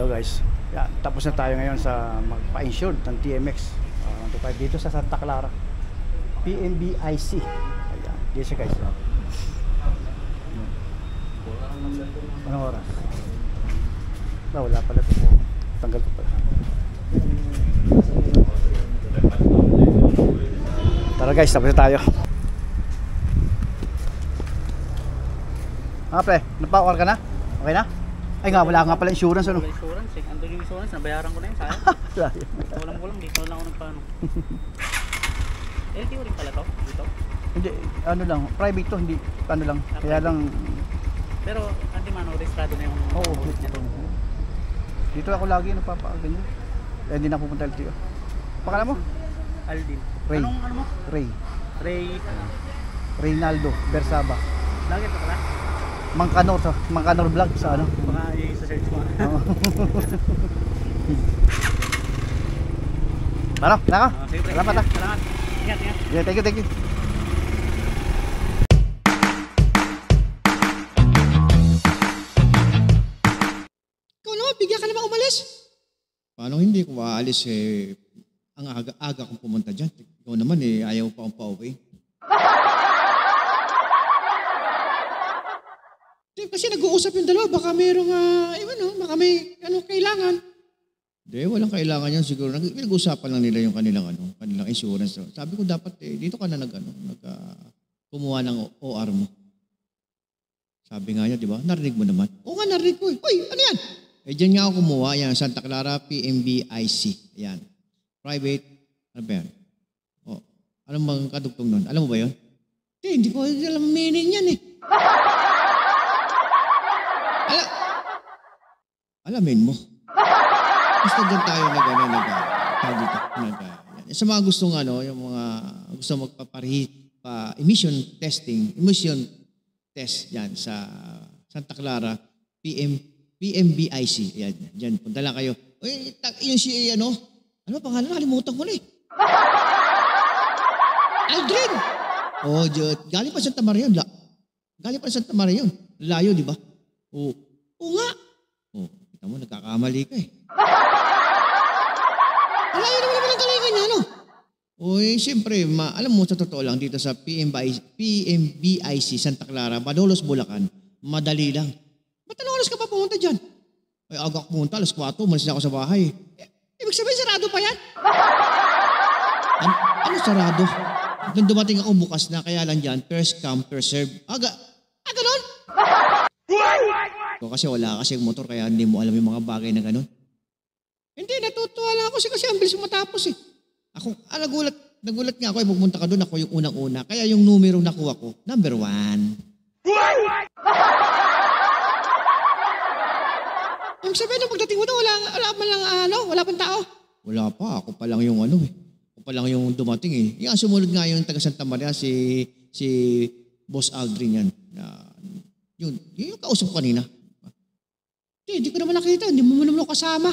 Hello guys. Yan, tapos na tayo ngayon sa magpa-insured ng TMX. Dito sa Santa Clara. PMBIC. Ayan, dito siya guys. Anong oras? Wala pala ito. Tanggal ko pala. Tara guys, tapos na tayo. Pre, napa-or ka na? Okay na? Ay nga, wala nga pala insurance ano? Wala insurance eh. Andun yung insurance, nabayaran ko na yun, sayang. Walang dito lang ako nagpaano. LTO rin pala to? Dito? Hindi, ano lang, private to, hindi, ano lang, kaya lang. Pero, hindi man, registrado na yung ulit niya doon. Dito ako lagi nagpapaganyan. Kaya hindi na pupunta LTO. Pakala mo? Aldin. Ray. Ano mo? Ray. Reynaldo Bersaba. Lagi pa pala? Mangkanor vlog sa ano? Baka i-search mo. Tara, naka. Salamat ha. Salamat. Ingat. Yeah, thank you. Ikaw naman, bigyan ka naman umalis. Paano hindi ko aalis ang aga kong pumunta dyan. Ikaw naman ayaw pa akong pa-okay. Kasi nag-uusap yung dalawa, baka mayroong, baka may kailangan. Hindi, walang kailangan yan siguro. Nag-uusapan lang nila yung kanilang insurance. Sabi ko dapat dito ka na kumuha ng OR mo. Sabi nga niya, di ba? Narinig mo naman. Oo nga, narinig ko. Uy, ano yan? Dyan nga ako kumuha. Yan, Santa Clara PMBIC. Yan. Private. Ano ba yan? Anong mga kadugtong nun? Alam mo ba yun? Hindi ko alam meaning yan eh. Alamin mo. Basta doon tayo sa mga gustong yung mga gusto emission test yan sa Santa Clara PMBIC. Yan, diyan punta lang kayo. Yung si ano pangalan, nakalimutan ko na eh. Aldrin. Galing pa Santa Maria yun. Galing pa Santa Maria yun. Layo, di ba? Oo nga. Kita mo, nagkakamali ka eh. Alayo naman ang galingan niya, no? Siyempre, alam mo, sa totoo lang, dito sa PMBIC Santa Clara, Malolos, Bulacan, madali lang. Ba't anong oras ka pa pumunta dyan? Aga ko pumunta, alas 4, umalis na ako sa bahay. Ibig sabihin, sarado pa yan? Ano sarado? Nung dumating ako bukas na, kaya lang dyan, first come, first serve. Ganon? Kasi wala kasi motor, kaya hindi mo alam yung mga bagay na gano'n. Hindi, natutuwa lang ako kasi ang bilis matapos eh. Ako, nagulat nga ako, pumunta ka doon, ako yung unang-una. Kaya yung numero nakuha ko, number 1. Ang sabihin nung pagdating mo doon, wala pang tao. Wala pa, ako pa lang yung Ako pa lang yung dumating eh. Yung sumunod nga yung taga Santa Maria, si Boss Aldrin yan. Yung kausap ko kanina. Hindi ko naman nakita, hindi mo naman ako kasama.